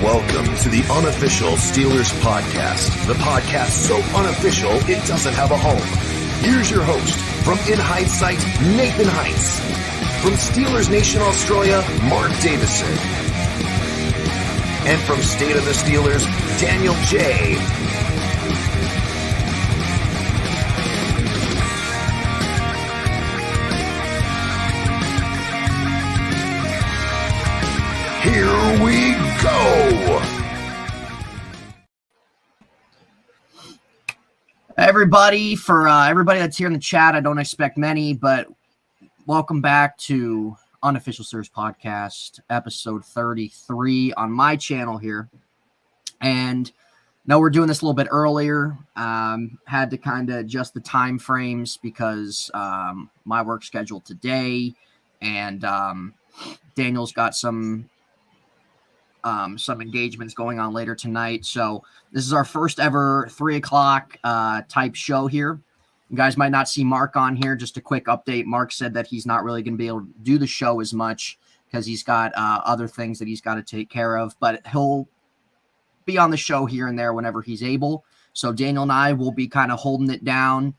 Welcome to the Unofficial Steelers Podcast, the podcast so unofficial it doesn't have a home. Here's your host, from In Hindsight, Nathan Heitz. From Steelers Nation Australia, Mark Davison. And from State of the Steelers, Daniel J. Here we go. Everybody that's here in the chat, I don't expect many, but welcome back to Unofficial Steelers Podcast, episode 33 on my channel here. And no, we're doing this a little bit earlier. Had to kind of adjust the time frames because my work schedule today, and Daniel's got some engagements going on later tonight. So this is our first ever 3 o'clock type show here. You guys might not see Mark on here. Just a quick update. Mark said that he's not really going to be able to do the show as much because he's got other things that he's got to take care of, but he'll be on the show here and there whenever he's able. So Daniel and I will be kind of holding it down,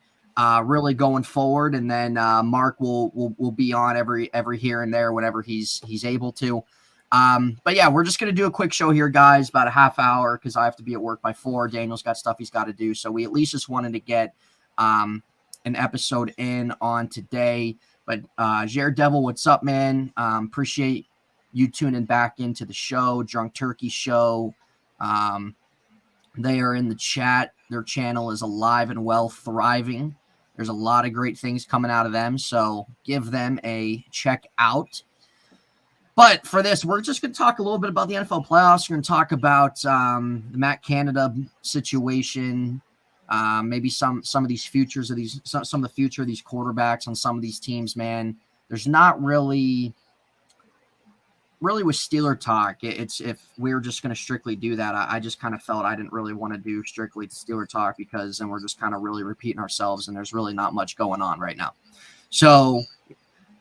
really going forward. And then Mark will be on every here and there whenever he's able to. But yeah, we're just going to do a quick show here, guys, about a half hour because I have to be at work by 4. Daniel's got stuff he's got to do. So we at least just wanted to get an episode in on today. But Jared Devil, what's up, man? Appreciate you tuning back into the show, Drunk Turkey Show. They are in the chat. Their channel is alive and well, thriving. There's a lot of great things coming out of them. So give them a check out. But for this, we're just going to talk a little bit about the NFL playoffs. We're going to talk about the Matt Canada situation, maybe some of these futures of these, some of the future of these quarterbacks on some of these teams. Man, there's not really with Steeler talk. It's if we're just going to strictly do that, I just kind of felt I didn't really want to do strictly Steeler talk because then we're just kind of really repeating ourselves, and there's really not much going on right now. So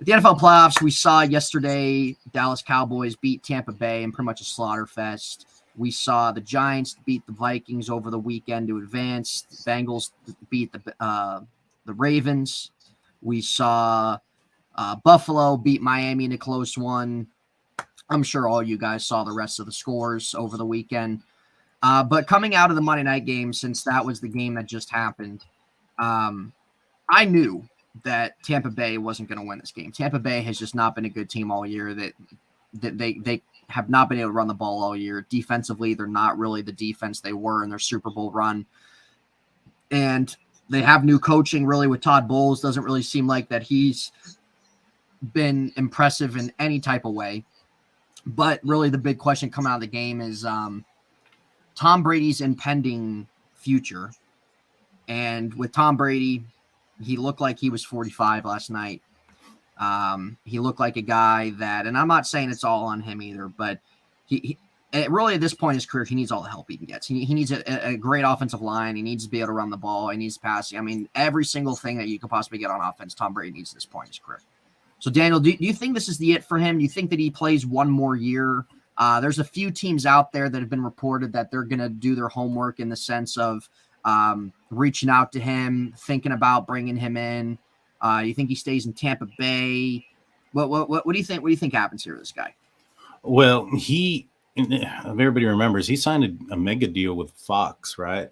the NFL playoffs, we saw yesterday Dallas Cowboys beat Tampa Bay in pretty much a slaughter fest. We saw the Giants beat the Vikings over the weekend to advance. The Bengals beat the Ravens. We saw Buffalo beat Miami in a close one. I'm sure all you guys saw the rest of the scores over the weekend. But coming out of the Monday night game, since that was the game that just happened, I knew that Tampa Bay wasn't going to win this game. Tampa Bay has just not been a good team all year. That they have not been able to run the ball all year. Defensively, they're not really the defense they were in their Super Bowl run. And they have new coaching, really, with Todd Bowles. Doesn't really seem like that he's been impressive in any type of way. But really the big question coming out of the game is Tom Brady's impending future. And with Tom Brady, he looked like he was 45 last night. He looked like a guy that, and I'm not saying it's all on him either, but he really at this point in his career, he needs all the help he can get. He needs a great offensive line. He needs to be able to run the ball. He needs passing. I mean, every single thing that you could possibly get on offense, Tom Brady needs at this point in his career. So, Daniel, do you think this is the it for him? Do you think that he plays one more year? There's a few teams out there that have been reported that they're going to do their homework in the sense of reaching out to him, thinking about bringing him in. You think he stays in Tampa Bay? What do you think? What do you think happens here with this guy? Well, everybody remembers he signed a mega deal with Fox, right?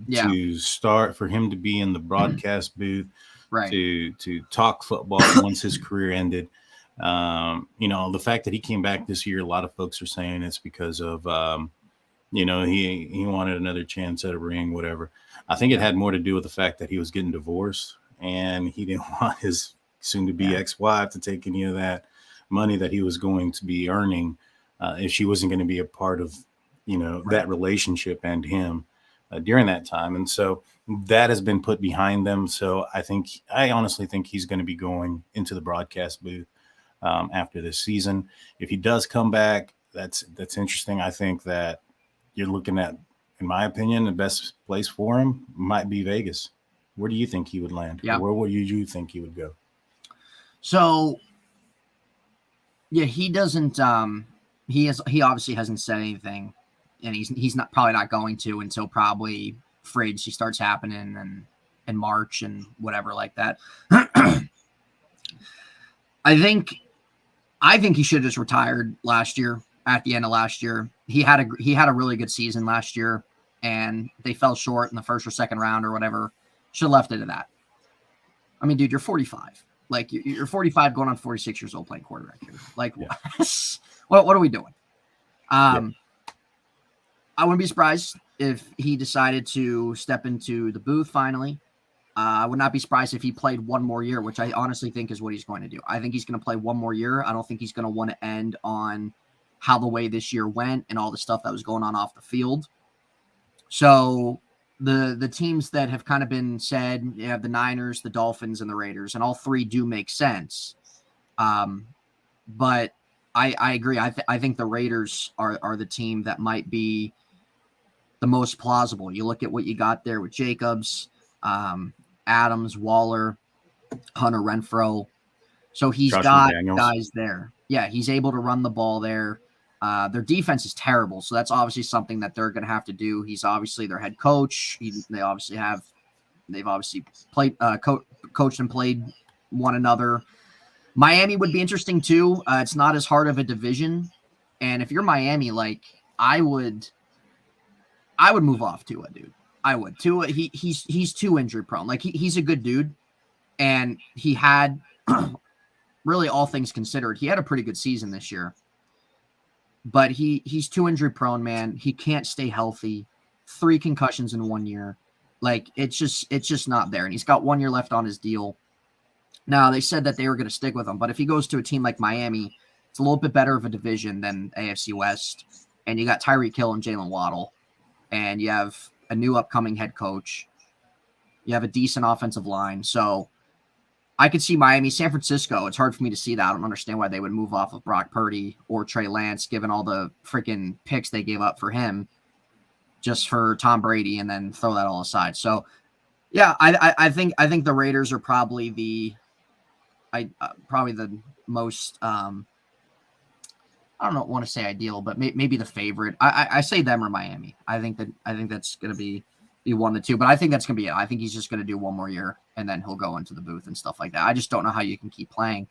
Yeah. To start for him to be in the broadcast booth, right? To talk football once his career ended. The fact that he came back this year, a lot of folks are saying it's because of he wanted another chance at a ring, whatever. I think it had more to do with the fact that he was getting divorced and he didn't want his soon-to-be ex-wife to take any of that money that he was going to be earning if she wasn't going to be a part of, that relationship and him during that time. And so that has been put behind them. So I honestly think he's going to be going into the broadcast booth after this season. If he does come back, that's interesting. I think that you're looking at, in my opinion, the best place for him might be Vegas. Where do you think he would land? Yeah. Where would you think he would go? So, yeah, he doesn't. He obviously hasn't said anything and he's not probably not going to until probably free agency starts happening and in March and whatever like that. I think he should have just retired last year. At the end of last year, he had a really good season last year, and they fell short in the first or second round or whatever. Should have left it at that. I mean, dude, you're 45. Like you're 45, going on 46 years old, playing quarterback here. Like, yeah. what are we doing? I wouldn't be surprised if he decided to step into the booth finally. I would not be surprised if he played one more year, which I honestly think is what he's going to do. I think he's going to play one more year. I don't think he's going to want to end on how the way this year went and all the stuff that was going on off the field. So the teams that have kind of been said, you have the Niners, the Dolphins, and the Raiders, and all three do make sense. But I agree. I think the Raiders are the team that might be the most plausible. You look at what you got there with Jacobs, Adams, Waller, Hunter Renfrow. So he's got guys there. Yeah, he's able to run the ball there. Their defense is terrible, so that's obviously something that they're going to have to do. He's obviously their head coach. They've obviously played, coached and played one another. Miami would be interesting too. It's not as hard of a division, and if you're Miami, like I would move off Tua, dude. I would. Tua, he's too injury prone. Like he's a good dude, and he had really, all things considered, he had a pretty good season this year. But he's too injury prone, man. He can't stay healthy. 3 concussions in 1 year. Like it's just not there. And he's got 1 year left on his deal. Now they said that they were going to stick with him, but if he goes to a team like Miami, it's a little bit better of a division than AFC West. And you got Tyreek Hill and Jalen Waddle, and you have a new upcoming head coach. You have a decent offensive line. So I could see Miami. San Francisco, it's hard for me to see that. I don't understand why they would move off of Brock Purdy or Trey Lance, given all the freaking picks they gave up for him just for Tom Brady, and then throw that all aside. So, yeah, I think the Raiders are probably the most I don't want to say ideal, but maybe the favorite. I say them or Miami. I think that's going to be one of the two, but I think that's going to be it. I think he's just going to do 1 more year, and then he'll go into the booth and stuff like that. I just don't know how you can keep playing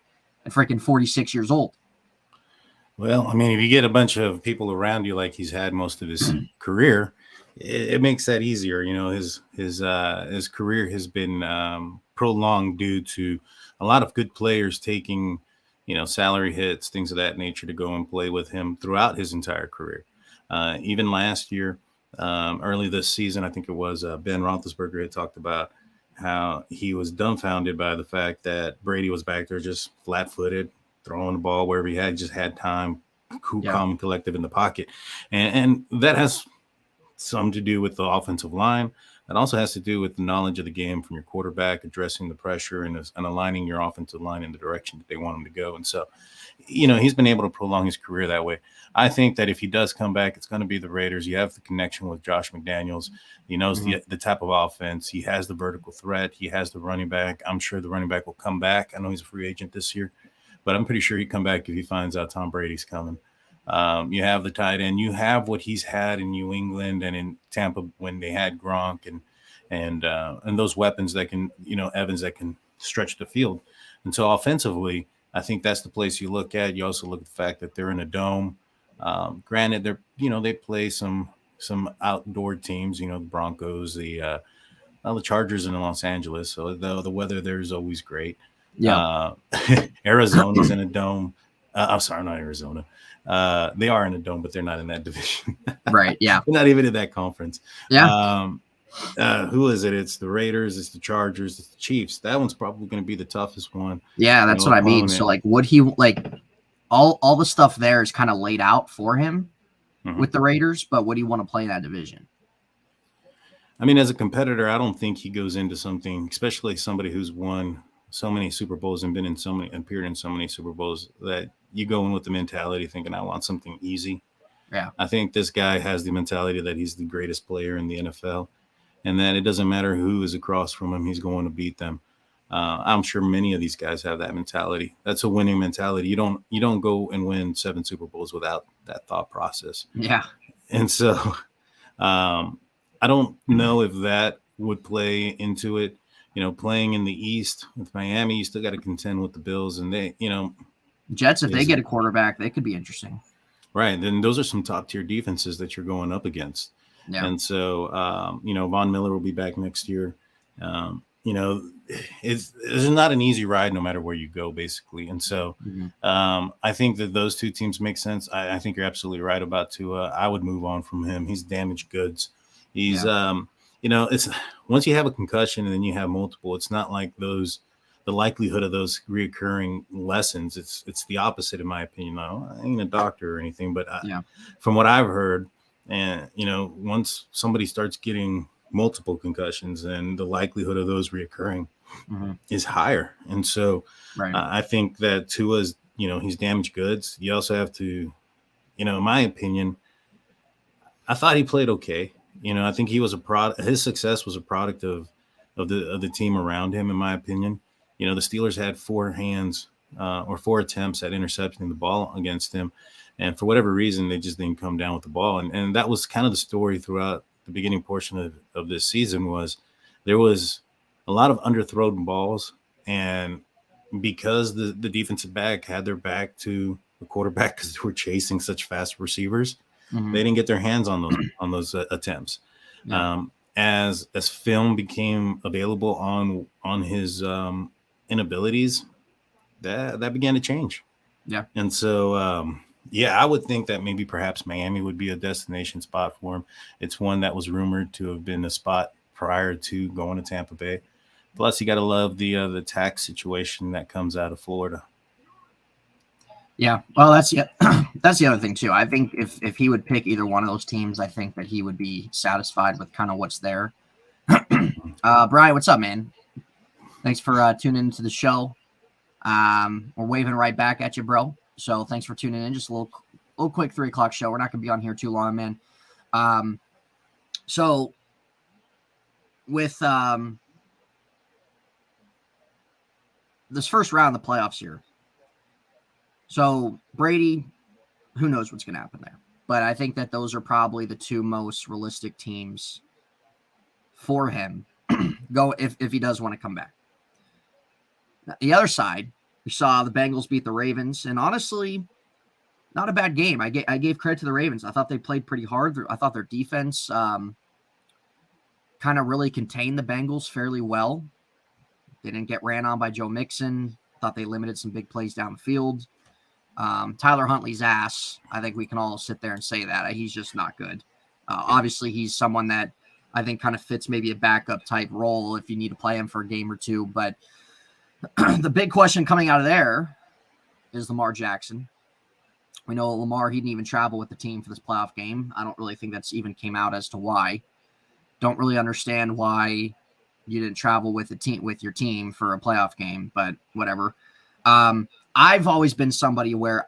at freaking 46 years old. Well, I mean, if you get a bunch of people around you like he's had most of his career, it makes that easier. You know, his career has been prolonged due to a lot of good players taking, salary hits, things of that nature, to go and play with him throughout his entire career. Even last year, early this season, I think it was Ben Roethlisberger had talked about how he was dumbfounded by the fact that Brady was back there just flat-footed, throwing the ball wherever he just had time, calm and collective in the pocket. And that has some to do with the offensive line. That also has to do with the knowledge of the game from your quarterback, addressing the pressure and aligning your offensive line in the direction that they want him to go. And so, he's been able to prolong his career that way. I think that if he does come back, it's going to be the Raiders. You have the connection with Josh McDaniels. He knows the type of offense. He has the vertical threat. He has the running back. I'm sure the running back will come back. I know he's a free agent this year, but I'm pretty sure he'd come back if he finds out Tom Brady's coming. You have the tight end. You have what he's had in New England and in Tampa when they had Gronk and those weapons that can, Evans that can stretch the field. And so offensively, I think that's the place you look at. You also look at the fact that they're in a dome. Granted, they play some outdoor teams, the Broncos, the Chargers in Los Angeles. So the weather there is always great. Yeah. Arizona's in a dome. I'm sorry, not Arizona. They are in a dome, but they're not in that division. Right. Yeah. They're not even in that conference. Yeah. Who is it? It's the Raiders, it's the Chargers, it's the Chiefs. That one's probably going to be the toughest one. Yeah, that's what I mean. So like, would he all the stuff there is kind of laid out for him with the Raiders, but would he want to play in that division? I mean, as a competitor, I don't think he goes into something, especially somebody who's won so many Super Bowls and appeared in so many Super Bowls, that you go in with the mentality thinking, I want something easy. Yeah. I think this guy has the mentality that he's the greatest player in the NFL, and that it doesn't matter who is across from him, he's going to beat them. I'm sure many of these guys have that mentality. That's a winning mentality. You don't go and win 7 Super Bowls without that thought process. Yeah. And so I don't know if that would play into it. Playing in the East with Miami, you still got to contend with the Bills, and they, Jets, if they get a quarterback, they could be interesting. Right. Then those are some top tier defenses that you're going up against. Yeah. And so, Von Miller will be back next year. It's not an easy ride no matter where you go, basically. And so I think that those two teams make sense. I think you're absolutely right about Tua. I would move on from him. He's damaged goods. He's, it's once you have a concussion and then you have multiple, it's not like the likelihood of those reoccurring lessens. It's the opposite, in my opinion. I ain't a doctor or anything, but from what I've heard, and once somebody starts getting multiple concussions, then the likelihood of those reoccurring is higher. And so I think that Tua's, he's damaged goods. You also have to, in my opinion, I thought he played okay. I think he was his success was a product of the team around him, in my opinion. The Steelers had 4 attempts at intercepting the ball against him. And for whatever reason, they just didn't come down with the ball. And that was kind of the story throughout the beginning portion of this season. Was there was a lot of underthrown balls. And because the defensive back had their back to the quarterback because they were chasing such fast receivers, they didn't get their hands on those attempts. Yeah. As film became available on his inabilities, that began to change. Yeah. And so, I would think that maybe perhaps Miami would be a destination spot for him. It's one that was rumored to have been a spot prior to going to Tampa Bay. Plus, you got to love the tax situation that comes out of Florida. Yeah, well, that's the other thing too. I think if he would pick either one of those teams, I think that he would be satisfied with kind of what's there. Brian, what's up, man? Thanks for tuning into the show. We're waving right back at you, bro. So thanks for tuning in. Just a little quick 3 o'clock show. We're not going to be on here too long, man. So with this first round of the playoffs here, so Brady, who knows what's going to happen there. But I think that those are probably the 2 most realistic teams for him go if he does want to come back. The other side, we saw the Bengals beat the Ravens, and honestly, not a bad game. I gave credit to the Ravens. I thought they played pretty hard. I thought their defense kind of really contained the Bengals fairly well. They didn't get ran on by Joe Mixon. Thought they limited some big plays down the field. Tyler Huntley's ass, I think we can all sit there and say that. He's just not good. Obviously, he's someone that I think kind of fits maybe a backup type role if you need to play him for a game or two. But the big question coming out of there is Lamar Jackson. We know Lamar, he didn't even travel with the team for this playoff game. I don't really think that's even came out as to why. Don't really understand why you didn't travel with your team for a playoff game, but whatever. I've always been somebody where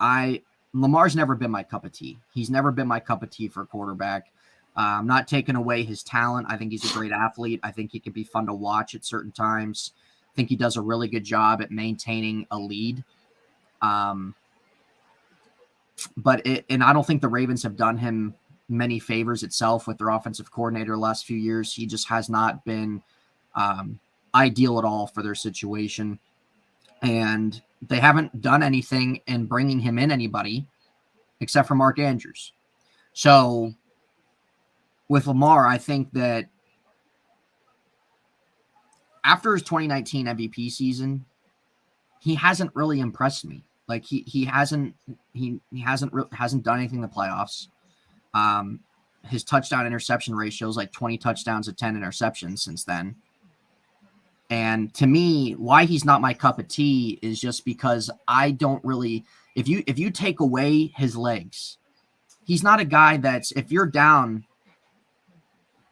Lamar's never been my cup of tea. He's never been my cup of tea for a quarterback. I'm not taking away his talent. I think he's a great athlete. I think he could be fun to watch at certain times. I think he does a really good job at maintaining a lead. And I don't think the Ravens have done him many favors itself with their offensive coordinator the last few years. He just has not been ideal at all for their situation. And they haven't done anything in bringing him in anybody except for Mark Andrews. So with Lamar, I think that after his 2019 MVP season, he hasn't really impressed me. Like he hasn't done anything in the playoffs. His touchdown interception ratio is like 20 touchdowns to 10 interceptions since then. And to me, why he's not my cup of tea is just because I don't really, if you take away his legs, he's not a guy that's, if you're down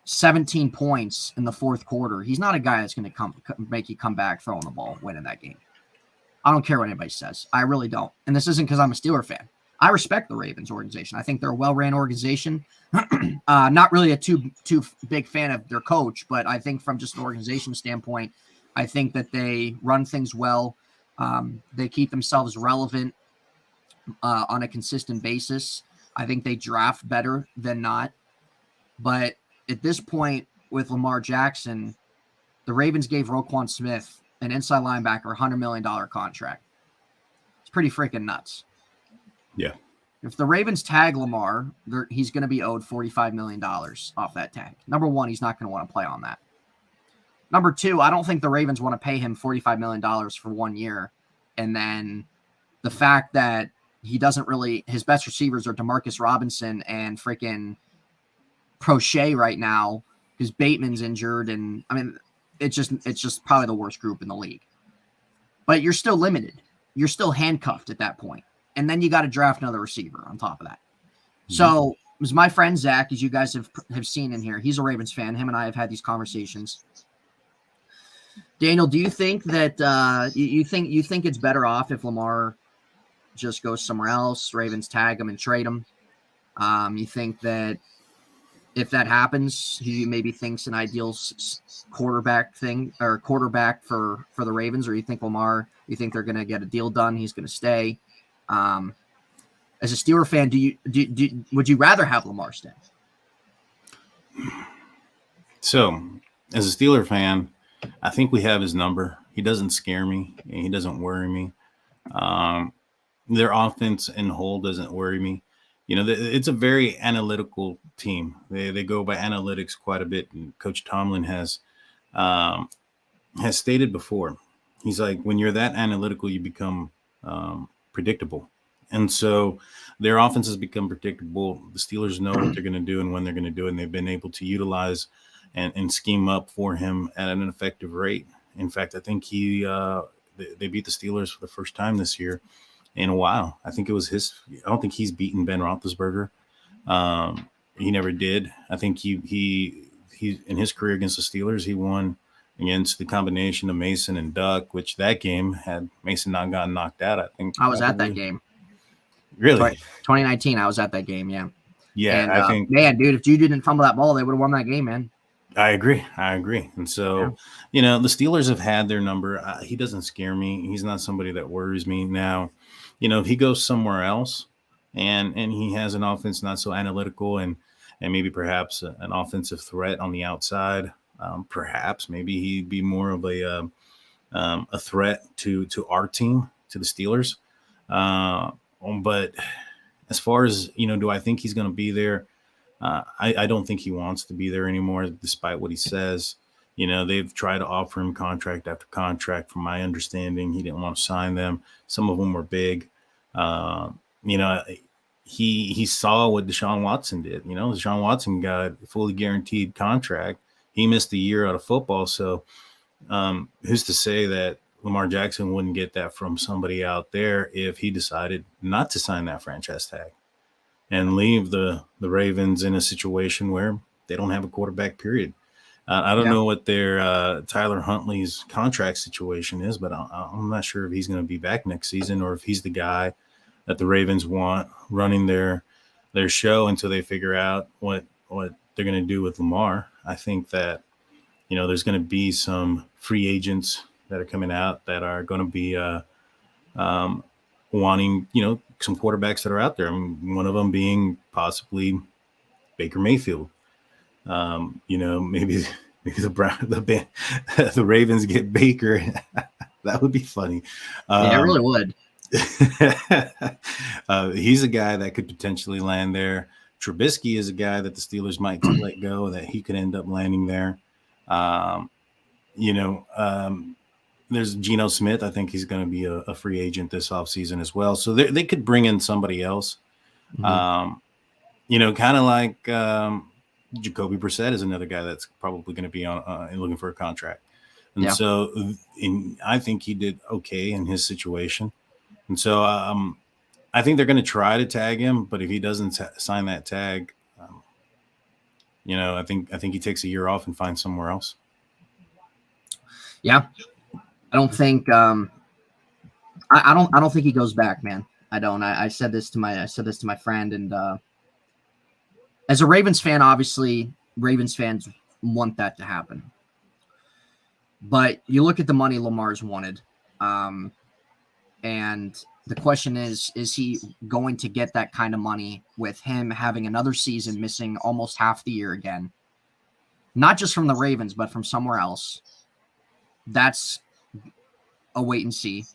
17 points in the fourth quarter, he's not a guy that's going to make you come back throwing the ball, winning that game. I don't care what anybody says. I really don't. And this isn't because I'm a Steeler fan. I respect the Ravens organization. I think they're a well-ran organization. Not really a too big fan of their coach, but I think from just an organization standpoint, I think that they run things well. They keep themselves relevant on a consistent basis. I think they draft better than not. But at this point with Lamar Jackson, the Ravens gave Roquan Smith, an inside linebacker, $100 million contract. It's pretty freaking nuts. Yeah. If the Ravens tag Lamar, he's going to be owed $45 million off that tag. Number one, he's not going to want to play on that. Number two, I don't think the Ravens want to pay him $45 million for 1 year. And then the fact that he doesn't really, his best receivers are DeMarcus Robinson and freaking Prochet right now because Bateman's injured. And I mean, it's just probably the worst group in the league. But you're still limited. You're still handcuffed at that point. And then you got to draft another receiver on top of that. Mm-hmm. So it was my friend Zach, as you guys have seen in here. He's a Ravens fan. Him and I have had these conversations. Daniel, do you think that you think it's better off if Lamar just goes somewhere else, Ravens tag him and trade him? You think that if that happens, he maybe thinks an ideal quarterback thing or quarterback for the Ravens, or you think Lamar? You think they're going to get a deal done? He's going to stay. As a Steeler fan, would you rather have Lamar stay? So, as a Steeler fan, I think we have his number. He doesn't scare me. He doesn't worry me. Their offense and whole doesn't worry me. You know, it's a very analytical team. They go by analytics quite a bit. And Coach Tomlin has stated before, he's like, when you're that analytical, you become predictable. And so their offense has become predictable. The Steelers know what they're going to do and when they're going to do it, and they've been able to utilize and scheme up for him at an effective rate. In fact, I think they beat the Steelers for the first time this year in a while. I think it was I don't think he's beaten Ben Roethlisberger. He never did. I think he in his career against the Steelers, he won against the combination of Mason and Duck, which that game had Mason not gotten knocked out. I think I was at that game. Really? 2019, I was at that game, yeah. Yeah, and, I think, man, dude, if you didn't fumble that ball, they would have won that game, man. I agree. And so, you know, the Steelers have had their number. He doesn't scare me. He's not somebody that worries me. Now, you know, if he goes somewhere else and he has an offense not so analytical and maybe perhaps an offensive threat on the outside, perhaps maybe he'd be more of a threat to our team, to the Steelers. But as far as, you know, do I think he's going to be there? I don't think he wants to be there anymore, despite what he says. You know, they've tried to offer him contract after contract. From my understanding, he didn't want to sign them. Some of them were big. You know, he saw what Deshaun Watson did. You know, Deshaun Watson got a fully guaranteed contract. He missed a year out of football. So who's to say that Lamar Jackson wouldn't get that from somebody out there if he decided not to sign that franchise tag and leave the Ravens in a situation where they don't have a quarterback, period. I don't know what their Tyler Huntley's contract situation is, but I'm not sure if he's going to be back next season or if he's the guy that the Ravens want running their show until they figure out what they're going to do with Lamar. I think that, you know, there's going to be some free agents that are coming out that are going to be wanting, you know, some quarterbacks that are out there. I mean, one of them being possibly Baker Mayfield. You know, maybe the Ravens get Baker. That would be funny. Yeah, it really would. He's a guy that could potentially land there. Trubisky is a guy that the Steelers might let go, that he could end up landing there. You know, there's Geno Smith. I think he's going to be a free agent this offseason as well. So they could bring in somebody else. Mm-hmm. You know, kind of like Jacoby Brissett is another guy that's probably going to be on looking for a contract. And so I think he did okay in his situation. And so I think they're going to try to tag him. But if he doesn't sign that tag, you know, I think he takes a year off and finds somewhere else. Yeah. I don't think I don't think he goes back, man. I don't. I said this to my friend, and as a Ravens fan, obviously Ravens fans want that to happen. But you look at the money Lamar's wanted, and The question is he going to get that kind of money with him having another season missing almost half the year again? Not just from the Ravens, but from somewhere else. That's a wait and see.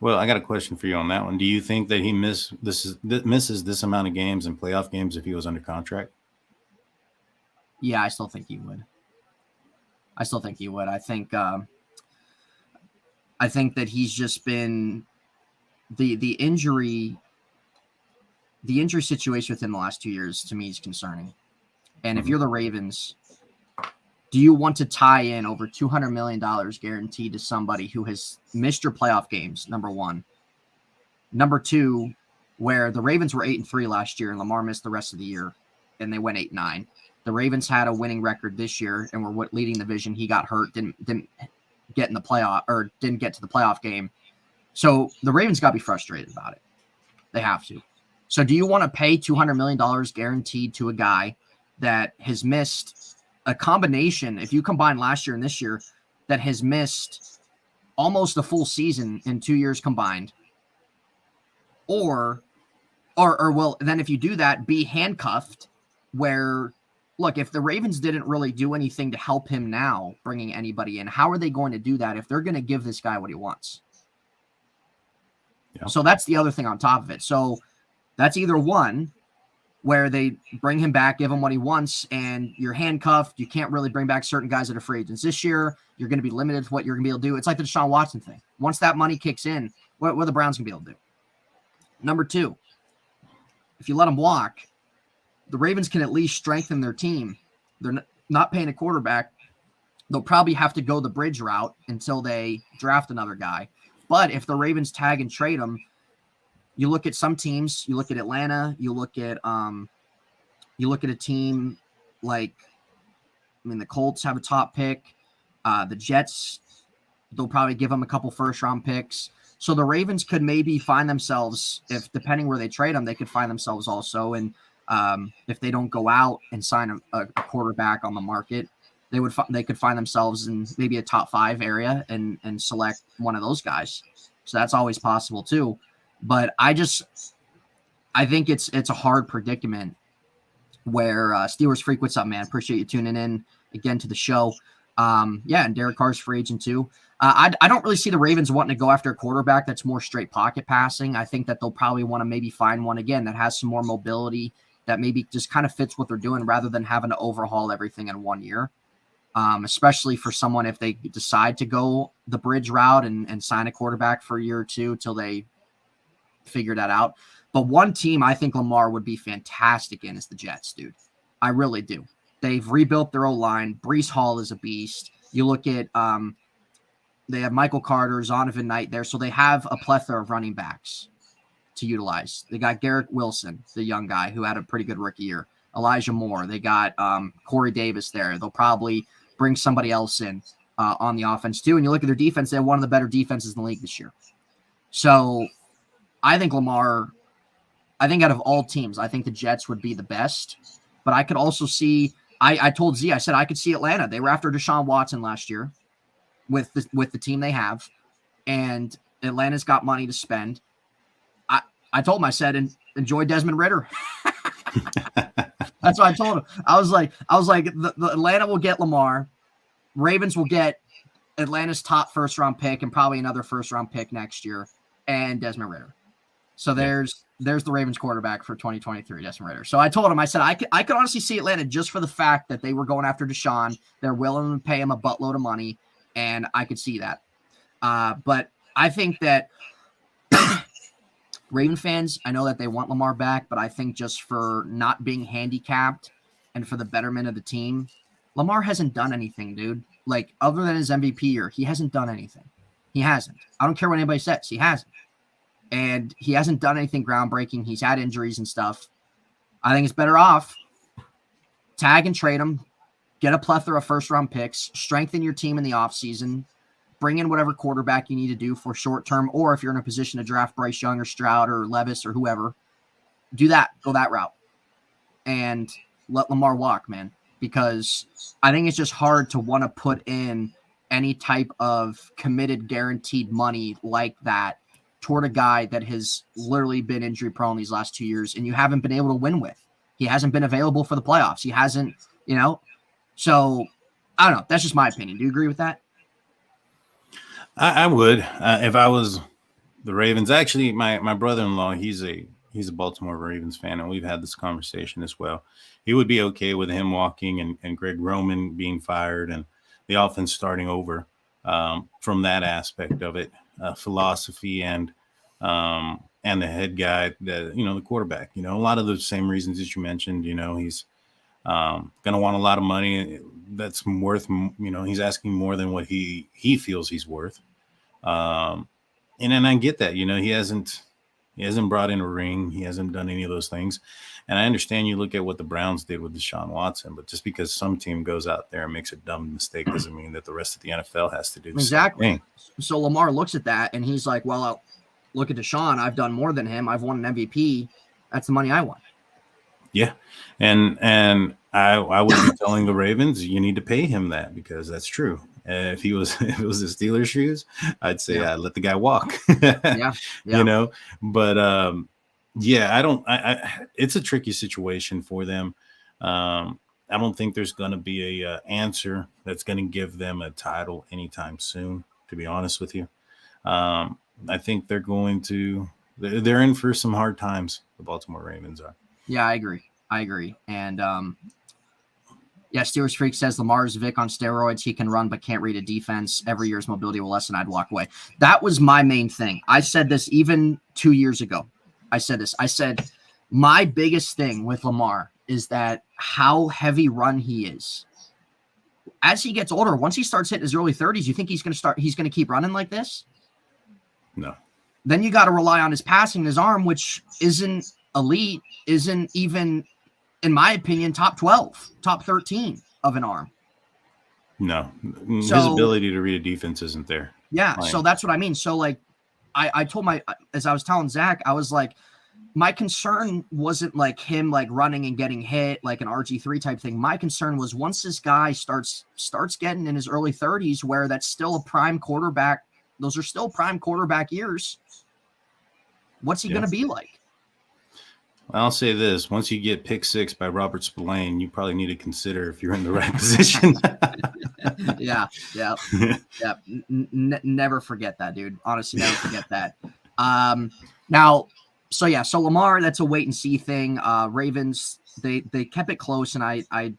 Well, I got a question for you on that one. Do you think that he misses this amount of games and playoff games if he was under contract? Yeah, I still think he would. I think that he's just been the injury situation within the last 2 years to me is concerning. And if you're the Ravens, do you want to tie in over $200 million guaranteed to somebody who has missed your playoff games? Number one. Number two, where the Ravens were 8-3 last year and Lamar missed the rest of the year and they went 8-9. The Ravens had a winning record this year and were leading the division. He got hurt, didn't get in the playoff or didn't get to the playoff game. So the Ravens got to be frustrated about it. They have to. So do you want to pay $200 million guaranteed to a guy that has missed a combination, if you combine last year and this year, that has missed almost a full season in 2 years combined? Or well, then if you do that, be handcuffed where, look, if the Ravens didn't really do anything to help him now bringing anybody in, how are they going to do that if they're going to give this guy what he wants? Yeah. So that's the other thing on top of it. So that's either one, where they bring him back, give him what he wants, and you're handcuffed. You can't really bring back certain guys that are free agents this year. You're going to be limited to what you're going to be able to do. It's like the Deshaun Watson thing. Once that money kicks in, what are the Browns going to be able to do? Number two, if you let him walk, the Ravens can at least strengthen their team. They're not paying a quarterback. They'll probably have to go the bridge route until they draft another guy. But if the Ravens tag and trade him, you look at some teams, you look at Atlanta, you look at a team like, the Colts have a top pick. The Jets, they'll probably give them a couple first-round picks. So the Ravens could maybe find themselves, if depending where they trade them, they could find themselves also. And if they don't go out and sign a quarterback on the market, they could find themselves in maybe a top 5 area and select one of those guys. So that's always possible too. But I think it's a hard predicament where Steelers Freak, what's up, man? Appreciate you tuning in again to the show. And Derek Carr's free agent too. I don't really see the Ravens wanting to go after a quarterback that's more straight pocket passing. I think that they'll probably want to maybe find one again that has some more mobility, that maybe just kind of fits what they're doing rather than having to overhaul everything in 1 year. Especially for someone if they decide to go the bridge route and sign a quarterback for a year or two till they figure that out. But one team I think Lamar would be fantastic in is the Jets, dude. I really do. They've rebuilt their O-line. Breece Hall is a beast. You look at they have Michael Carter, Zonovan Knight there, so they have a plethora of running backs to utilize. They got Garrett Wilson, the young guy who had a pretty good rookie year. Elijah Moore. They got Corey Davis there. They'll probably bring somebody else in on the offense too. And you look at their defense, they have one of the better defenses in the league this year. So I think Lamar, out of all teams, I think the Jets would be the best. But I could also see, I told Z, I said I could see Atlanta. They were after Deshaun Watson last year with the team they have. And Atlanta's got money to spend. I told him, I said, enjoy Desmond Ridder. That's what I told him. I was like, the Atlanta will get Lamar. Ravens will get Atlanta's top first-round pick and probably another first-round pick next year, and Desmond Ridder. So there's the Ravens quarterback for 2023, Desmond Ridder. So I told him, I said, I could honestly see Atlanta just for the fact that they were going after Deshaun. They're willing to pay him a buttload of money, and I could see that. But I think that Raven fans, I know that they want Lamar back, but I think just for not being handicapped and for the betterment of the team, Lamar hasn't done anything, dude. Like, other than his MVP year, he hasn't done anything. He hasn't. I don't care what anybody says. He hasn't. And he hasn't done anything groundbreaking. He's had injuries and stuff. I think it's better off tag and trade him, get a plethora of first-round picks, strengthen your team in the offseason, bring in whatever quarterback you need to do for short-term, or if you're in a position to draft Bryce Young or Stroud or Levis or whoever, do that. Go that route. And let Lamar walk, man, because I think it's just hard to want to put in any type of committed guaranteed money like that toward a guy that has literally been injury prone these last 2 years and you haven't been able to win with. He hasn't been available for the playoffs. He hasn't, so I don't know. That's just my opinion. Do you agree with that? I would, if I was the Ravens. Actually, my brother-in-law, he's a Baltimore Ravens fan, and we've had this conversation as well. He would be okay with him walking and Greg Roman being fired and the offense starting over, from that aspect of it, philosophy and the head guy, the quarterback. A lot of the same reasons that you mentioned. He's going to want a lot of money that's worth. He's asking more than what he feels he's worth. And then I get that. He hasn't brought in a ring. He hasn't done any of those things. And I understand you look at what the Browns did with Deshaun Watson, but just because some team goes out there and makes a dumb mistake doesn't mean that the rest of the NFL has to do the same thing. So Lamar looks at that and he's like, well, look at Deshaun. I've done more than him. I've won an MVP. That's the money I want. Yeah. And I would be telling the Ravens, you need to pay him that, because that's true. If it was the Steelers' shoes, I'd say let the guy walk. Yeah. But it's a tricky situation for them. I don't think there's going to be a answer that's going to give them a title anytime soon, to be honest with you. I think they're in for some hard times. The Baltimore Ravens are. Yeah, I agree. And Steelers Freak says Lamar's Vic on steroids. He can run but can't read a defense. Every year's mobility will lessen. I'd walk away. That was my main thing. I said this even 2 years ago. I said my biggest thing with Lamar is that how heavy run he is. As he gets older, once he starts hitting his early 30s, you think he's going to keep running like this? No. Then you got to rely on his passing, his arm, which isn't elite, isn't even, in my opinion, top 12, top 13 of an arm. No. His ability to read a defense isn't there. Yeah, so that's what I mean. So, like, I told as I was telling Zach, I was like, my concern wasn't like him like running and getting hit like an RG3 type thing. My concern was once this guy starts getting in his early 30s, where that's still a prime quarterback. Those are still prime quarterback years. What's he going to be like? I'll say this. Once you get pick 6 by Robert Spillane, you probably need to consider if you're in the right position. Yeah. Never forget that, dude. Honestly, never forget that. So Lamar, that's a wait and see thing. Ravens, they kept it close, and I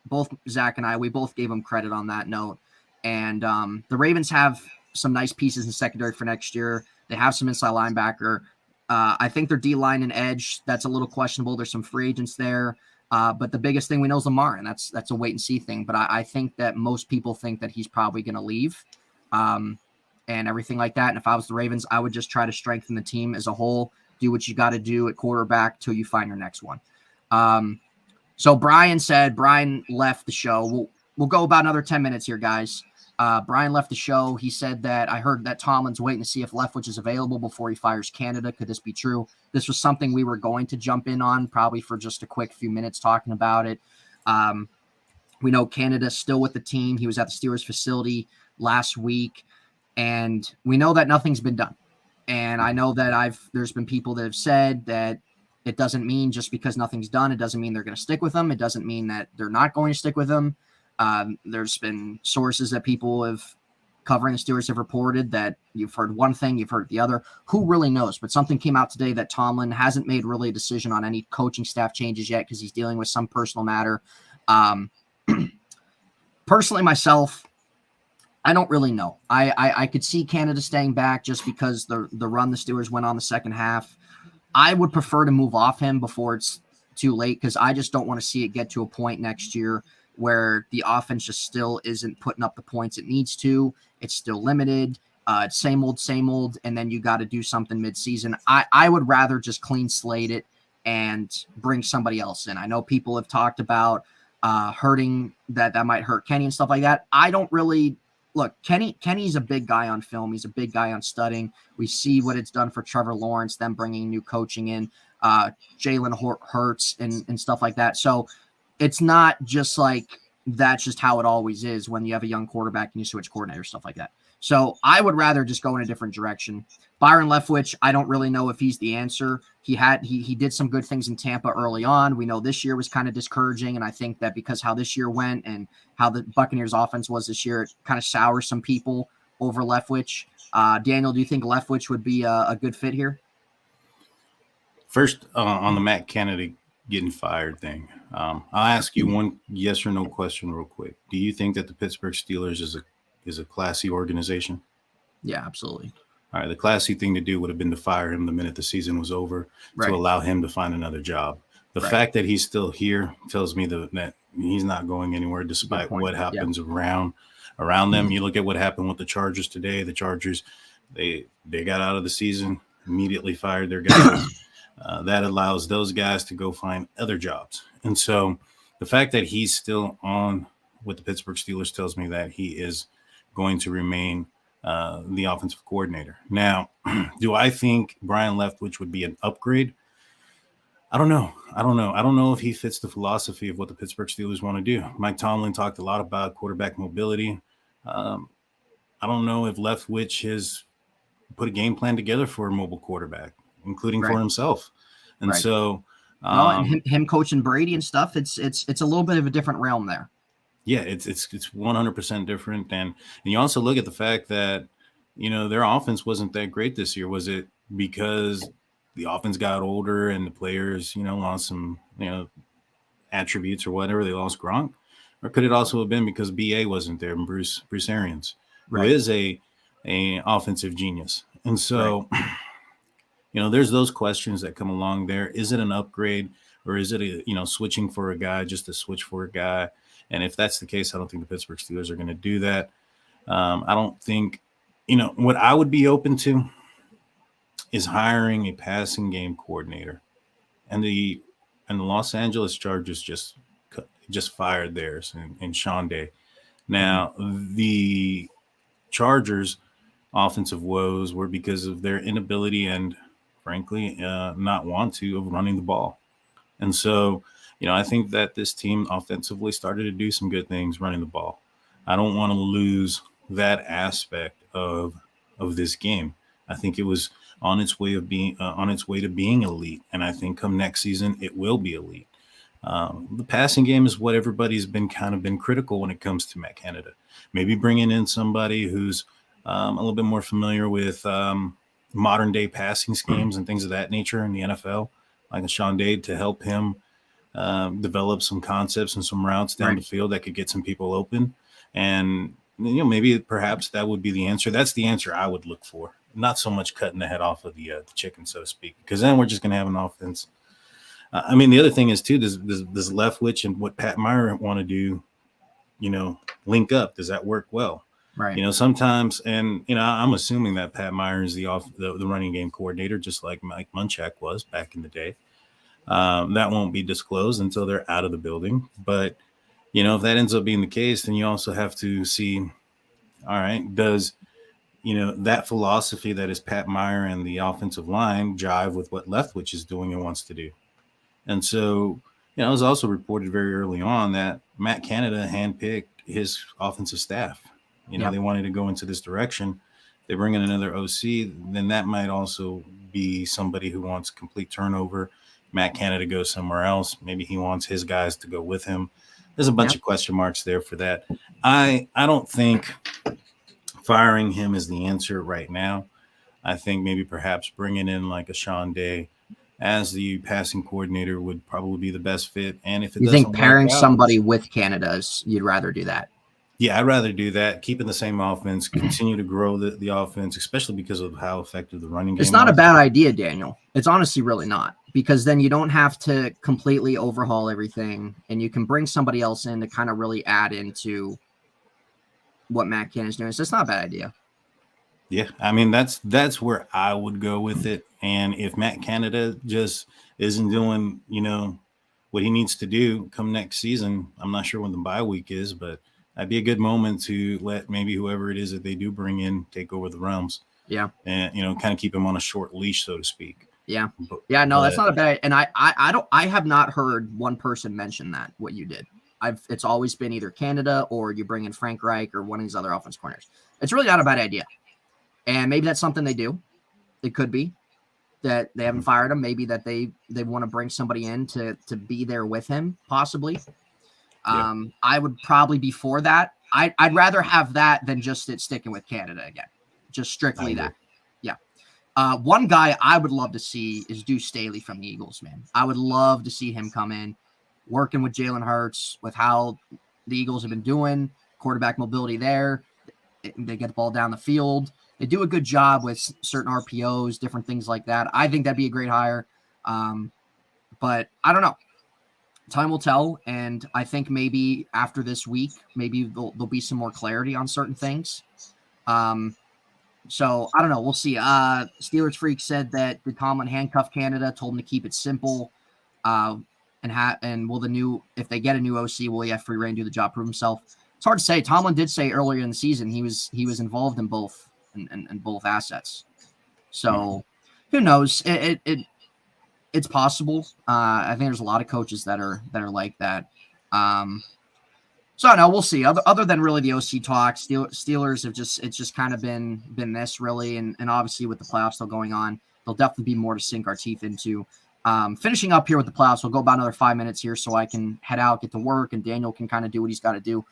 both Zach and I, we both gave them credit on that note. And the Ravens have some nice pieces in secondary for next year. They have some inside linebacker. I think their D-line and edge, that's a little questionable. There's some free agents there. But the biggest thing we know is Lamar, and that's a wait and see thing. But I think that most people think that he's probably going to leave and everything like that. And if I was the Ravens, I would just try to strengthen the team as a whole, do what you got to do at quarterback till you find your next one. So Brian left the show. We'll go about another 10 minutes here, guys. Brian left the show. He said that I heard that Tomlin's waiting to see if Leftwich is available before he fires Canada. Could this be true? This was something we were going to jump in on probably for just a quick few minutes talking about it. We know Canada's still with the team. He was at the Steelers facility last week, and we know that nothing's been done. And I know that there's been people that have said that it doesn't mean just because nothing's done, it doesn't mean they're going to stick with him. It doesn't mean that they're not going to stick with him. There's been sources that people have covering the Steelers have reported that you've heard one thing, you've heard the other. Who really knows? But something came out today that Tomlin hasn't made really a decision on any coaching staff changes yet because he's dealing with some personal matter. Personally, myself, I don't really know. I could see Canada staying back just because the run the Steelers went on the second half. I would prefer to move off him before it's too late because I just don't want to see it get to a point next year where the offense just still isn't putting up the points it needs to. It's still limited. It's same old, and then you got to do something midseason. I would rather just clean slate it and bring somebody else in. I know people have talked about hurting that might hurt Kenny and stuff like that. I don't really look. Kenny's a big guy on film. He's a big guy on studying. We see what it's done for Trevor Lawrence, them bringing new coaching in, Jalen Hurts and stuff like that. So it's not just like that's just how it always is when you have a young quarterback and you switch coordinator, stuff like that. So I would rather just go in a different direction. Byron Leftwich, I don't really know if he's the answer. He did some good things in Tampa early on. We know this year was kind of discouraging, and I think that because how this year went and how the Buccaneers offense was this year, it kind of sours some people over Leftwich. Daniel, do you think Leftwich would be a good fit here? First, on the Matt Canada getting fired thing, I'll ask you one yes or no question real quick. Do you think that the Pittsburgh Steelers is a classy organization? Yeah, absolutely. All right, the classy thing to do would have been to fire him the minute the season was over, Right. to allow him to find another job. The fact that he's still here tells me that he's not going anywhere despite what happens around them. You look at what happened with the Chargers today. The Chargers, they got out of the season, immediately fired their guys. That allows those guys to go find other jobs. And so the fact that he's still on with the Pittsburgh Steelers tells me that he is going to remain the offensive coordinator. Now, do I think Brian Leftwich would be an upgrade? I don't know. I don't know if he fits the philosophy of what the Pittsburgh Steelers want to do. Mike Tomlin talked a lot about quarterback mobility. I don't know if Leftwich has put a game plan together for a mobile quarterback, including for himself. And so and him coaching Brady and stuff, it's a little bit of a different realm there. Yeah, it's 100% different. And you also look at the fact that, their offense wasn't that great this year. Was it because the offense got older and the players, lost some, attributes or whatever? They lost Gronk? Or could it also have been because BA wasn't there and Bruce Arians, who is a offensive genius? And so, there's those questions that come along there. Is it an upgrade, or is it switching for a guy just to switch for a guy? And if that's the case, I don't think the Pittsburgh Steelers are going to do that. I don't think, what I would be open to is hiring a passing game coordinator. And the Los Angeles Chargers just fired theirs in Sean Day. Now, the Chargers' offensive woes were because of their inability and, frankly, not want to of running the ball. And so, I think that this team offensively started to do some good things running the ball. I don't want to lose that aspect of this game. I think it was on its way to being elite, and I think come next season it will be elite. The passing game is what everybody's been critical when it comes to Matt Canada. Maybe bringing in somebody who's a little bit more familiar with modern day passing schemes and things of that nature in the NFL, like a Sean Day, to help him develop some concepts and some routes down the field that could get some people open. And, maybe perhaps that would be the answer. That's the answer I would look for. Not so much cutting the head off of the chicken, so to speak, because then we're just going to have an offense. The other thing is, too, does Leftwich and what Pat Meyer want to do, link up? Does that work well? Right. Sometimes, and, I'm assuming that Pat Meyer is the running game coordinator, just like Mike Munchak was back in the day. That won't be disclosed until they're out of the building. But, if that ends up being the case, then you also have to see, all right, does, that philosophy that is Pat Meyer and the offensive line jive with what Leftwich is doing and wants to do? And so, it was also reported very early on that Matt Canada handpicked his offensive staff. They wanted to go into this direction. They bring in another OC, then that might also be somebody who wants complete turnover. Matt Canada goes somewhere else. Maybe he wants his guys to go with him. There's a bunch of question marks there for that. I don't think firing him is the answer right now. I think maybe perhaps bringing in like a Sean Day as the passing coordinator would probably be the best fit. And if you think pairing somebody with Canada's, you'd rather do that? Yeah, I'd rather do that. Keeping the same offense, continue to grow the offense, especially because of how effective the running game is. It's not a bad idea, Daniel. It's honestly really not, because then you don't have to completely overhaul everything, and you can bring somebody else in to kind of really add into what Matt Canada's doing. So it's not a bad idea. Yeah, that's where I would go with it. And if Matt Canada just isn't doing, what he needs to do come next season, I'm not sure when the bye week is, but that'd be a good moment to let maybe whoever it is that they do bring in take over the realms. Yeah. And, kind of keep him on a short leash, so to speak. Yeah. Yeah. No, that's not a bad. And I have not heard one person mention that, what you did. It's always been either Canada or you bring in Frank Reich or one of these other offense corners. It's really not a bad idea. And maybe that's something they do. It could be that they haven't fired him. Maybe that they want to bring somebody in to be there with him, possibly. Yeah. I would probably be for that. I'd rather have that than just it sticking with Canada again. Just strictly that. Yeah. One guy I would love to see is Deuce Staley from the Eagles, man. I would love to see him come in, working with Jalen Hurts, with how the Eagles have been doing, quarterback mobility there. They get the ball down the field. They do a good job with certain RPOs, different things like that. I think that'd be a great hire. But I don't know. Time will tell, and I think maybe after this week, maybe there'll be some more clarity on certain things. So I don't know. We'll see. Steelers Freak said that the Tomlin handcuffed Canada, told him to keep it simple. And will if they get a new OC, will he have free reign to do the job, prove himself? It's hard to say. Tomlin did say earlier in the season he was involved in both in both assets. So who knows? It's possible. I think there's a lot of coaches that are like that. So I don't know. We'll see. Other than really the OC talk, Steelers have just kind of been this really, and obviously with the playoffs still going on, there'll definitely be more to sink our teeth into. Finishing up here with the playoffs, we'll go about another 5 minutes here so I can head out, get to work, and Daniel can kind of do what he's got to do.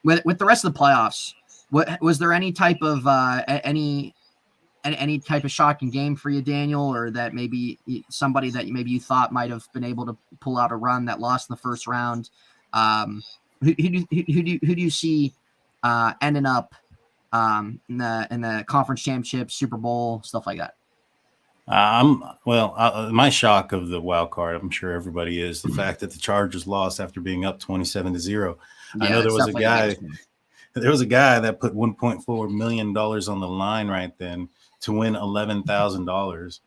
With the rest of the playoffs, was there any type of any type of shocking game for you, Daniel, or that maybe somebody that maybe you thought might have been able to pull out a run that lost in the first round? Who do you see ending up in the conference championship, Super Bowl, stuff like that? My shock of the wild card, I'm sure everybody is the fact that the Chargers lost after being up 27-0. Yeah, I know there was a guy that put $1.4 million on the line right then to win $11,000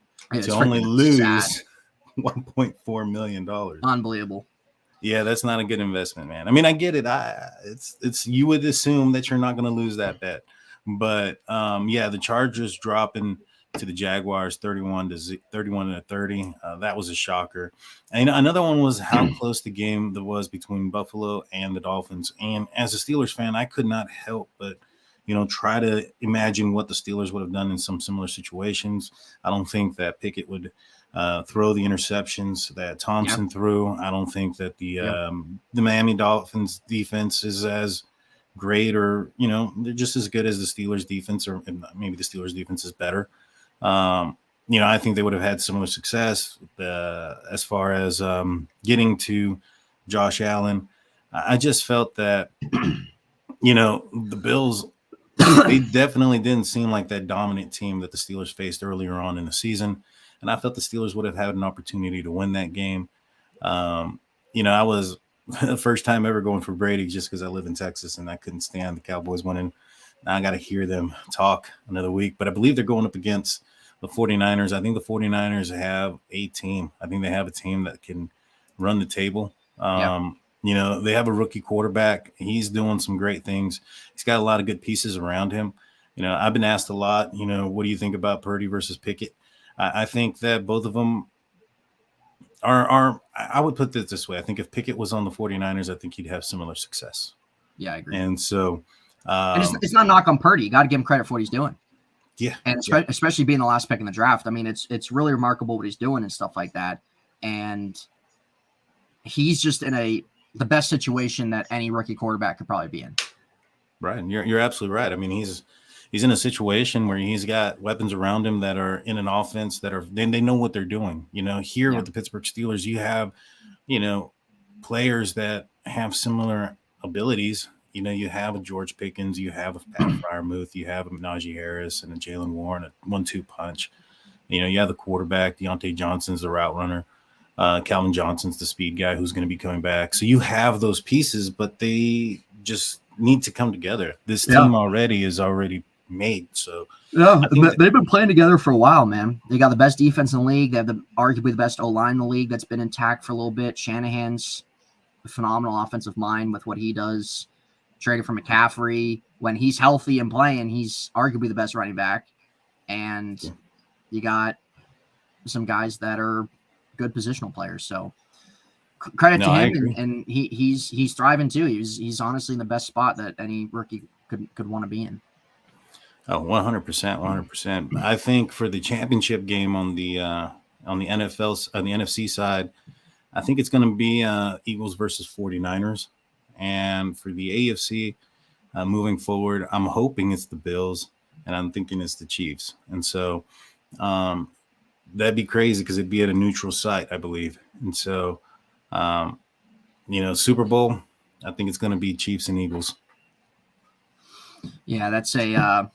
to only lose $1.4 million. Unbelievable. Yeah, that's not a good investment, man. I mean, I get it. It's you would assume that you're not going to lose that bet, but the Chargers dropping to the Jaguars 31-30. That was a shocker. And another one was how close the game that was between Buffalo and the Dolphins. And as a Steelers fan, I could not help but try to imagine what the Steelers would have done in some similar situations. I don't think that Pickett would throw the interceptions that Thompson threw. I don't think that the Miami Dolphins defense is as great, or they're just as good as the Steelers defense, or maybe the Steelers defense is better. I think they would have had similar success as far as getting to Josh Allen. I just felt that the Bills, they definitely didn't seem like that dominant team that the Steelers faced earlier on in the season. And I felt the Steelers would have had an opportunity to win that game. I was the first time ever going for Brady just because I live in Texas and I couldn't stand the Cowboys winning. Now I got to hear them talk another week. But I believe they're going up against the 49ers. I think the 49ers have a team. I think they have a team that can run the table. They have a rookie quarterback. He's doing some great things. He's got a lot of good pieces around him. I've been asked a lot, what do you think about Purdy versus Pickett? I think that both of them are I would put it this way. I think if Pickett was on the 49ers, I think he'd have similar success. Yeah, I agree. And so and it's not a knock on Purdy. You got to give him credit for what he's doing. Yeah. And especially being the last pick in the draft. I mean, it's really remarkable what he's doing and stuff like that. And he's just in the best situation that any rookie quarterback could probably be in. Right. And you're absolutely right. I mean, he's in a situation where he's got weapons around him that are in an offense that they know what they're doing. With the Pittsburgh Steelers, you have, players that have similar abilities. You have a George Pickens, you have a Pat Freiermuth, you have a Najee Harris and a Jalen Warren, a 1-2 punch. You have the quarterback, Deontay Johnson's the route runner. Calvin Johnson's the speed guy who's going to be coming back. So you have those pieces, but they just need to come together. This team is already made. So they've been playing together for a while, man. They got the best defense in the league. They have arguably the best O-line in the league that's been intact for a little bit. Shanahan's a phenomenal offensive mind with what he does. Traded for McCaffrey. When he's healthy and playing, he's arguably the best running back. And you got some guys that are good positional players. So credit No, to I him, agree. and he's thriving too. He's honestly in the best spot that any rookie could want to be in. Oh, 100%, 100%. I think for the championship game on the NFC side, I think it's going to be Eagles versus 49ers. And for the AFC, moving forward, I'm hoping it's the Bills, and I'm thinking it's the Chiefs. And so that'd be crazy because it'd be at a neutral site, I believe. And so, Super Bowl, I think it's going to be Chiefs and Eagles. Yeah, that's a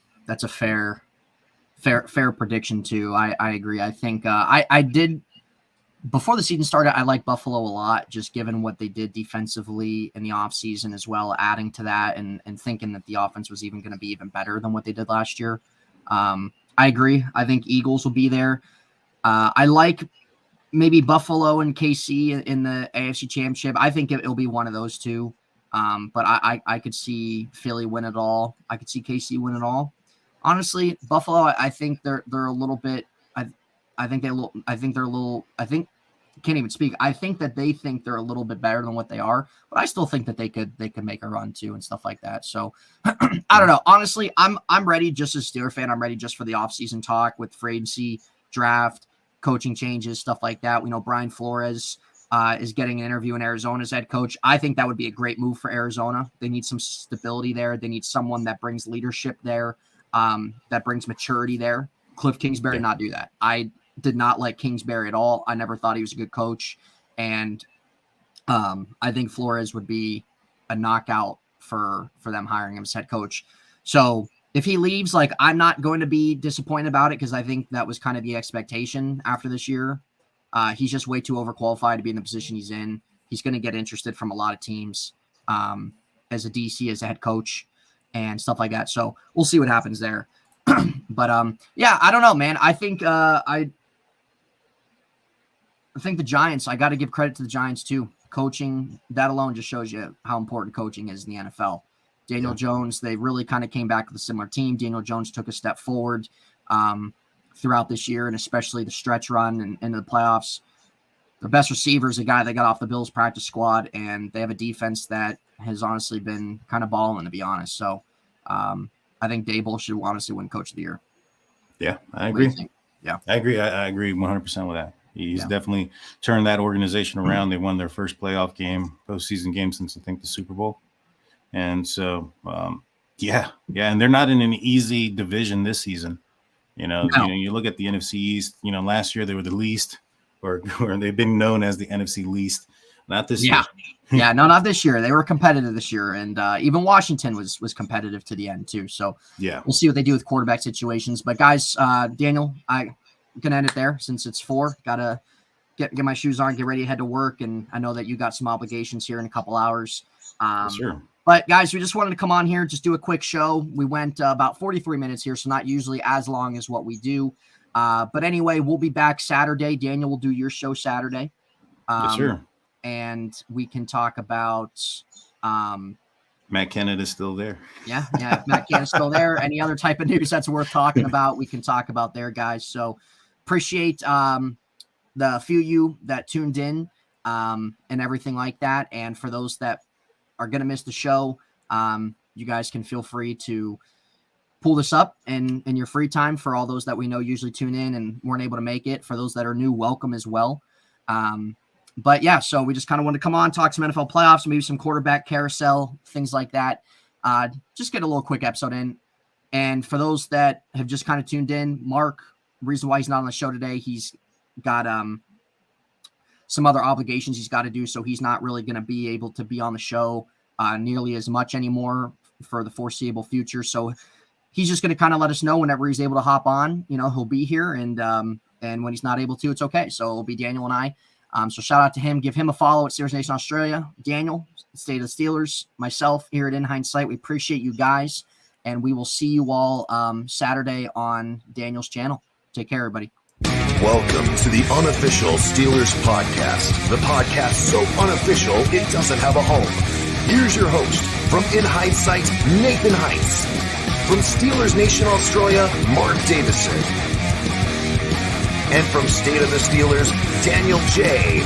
fair prediction too. I agree. I think I did before the season started. I like Buffalo a lot, just given what they did defensively in the offseason as well, adding to that and thinking that the offense was even going to be even better than what they did last year. I agree. I think Eagles will be there. I like maybe Buffalo and KC in the AFC Championship. I think it'll be one of those two. But I could see Philly win it all. I could see KC win it all. Honestly, Buffalo, I think they're a little bit. I think can't even speak. I think that they think they're a little bit better than what they are, but I still think that they could make a run too and stuff like that. So I don't know. Honestly, I'm ready just as a Steeler fan. I'm ready just for the offseason talk with free agency, draft, coaching changes, stuff like that. We know Brian Flores is getting an interview in Arizona as head coach. I think that would be a great move for Arizona. They need some stability there. They need someone that brings leadership there, that brings maturity there. Cliff Kingsbury did not do that. I did not like Kingsbury at all. I never thought he was a good coach. And I think Flores would be a knockout for them hiring him as head coach. So if he leaves, I'm not going to be disappointed about it because I think that was kind of the expectation after this year. He's just way too overqualified to be in the position he's in. He's going to get interested from a lot of teams as a DC, as a head coach and stuff like that. So we'll see what happens there. But I don't know, man. I think I think the Giants, I got to give credit to the Giants too. Coaching, that alone just shows you how important coaching is in the NFL. Daniel Jones, they really kind of came back with a similar team. Daniel Jones took a step forward throughout this year, and especially the stretch run and into the playoffs. Their best receiver is a guy that got off the Bills practice squad, and they have a defense that has honestly been kind of balling, to be honest. So I think Dable should honestly win Coach of the Year. Yeah, I agree. Yeah, I agree. I agree 100% with that. He's definitely turned that organization around. They won their first playoff game, postseason game since I think the Super Bowl. And so, and they're not in an easy division this season. You look at the NFC East. Last year they were the least, or they've been known as the NFC least. Not this year. Yeah, no, not this year. They were competitive this year, and even Washington was competitive to the end too. So we'll see what they do with quarterback situations. But guys, Daniel, I'm gonna end it there since it's 4. Gotta get my shoes on, get ready to head to work, and I know that you got some obligations here in a couple hours. Sure. But guys, we just wanted to come on here, just do a quick show. We went about 43 minutes here, so not usually as long as what we do. But anyway, we'll be back Saturday. Daniel will do your show Saturday. Yes, sir. And we can talk about Matt Canada's still there. Yeah. If Matt Canada's still there. Any other type of news that's worth talking about, we can talk about there, guys. So appreciate the few of you that tuned in and everything like that. And for those that are going to miss the show, you guys can feel free to pull this up in your free time. For all those that we know usually tune in and weren't able to make it, for those that are new, welcome as well. But yeah, so we just kind of want to come on, talk some NFL playoffs, maybe some quarterback carousel, things like that. Just get a little quick episode in. And for those that have just kind of tuned in, Mark, reason why he's not on the show today, he's got some other obligations he's got to do, so he's not really going to be able to be on the show nearly as much anymore for the foreseeable future. So he's just going to kind of let us know whenever he's able to hop on. He'll be here, and when he's not able to, it's okay. So it'll be Daniel and I. So shout out to him. Give him a follow at Steelers Nation Australia. Daniel, State of the Steelers, myself here at In Hindsight. We appreciate you guys, and we will see you all Saturday on Daniel's channel. Take care, everybody. Welcome to the Unofficial Steelers Podcast, the podcast so unofficial it doesn't have a home. Here's your host, from In Hindsight, Nathan Heights. From Steelers Nation Australia, Mark Davison. And from State of the Steelers, Daniel J.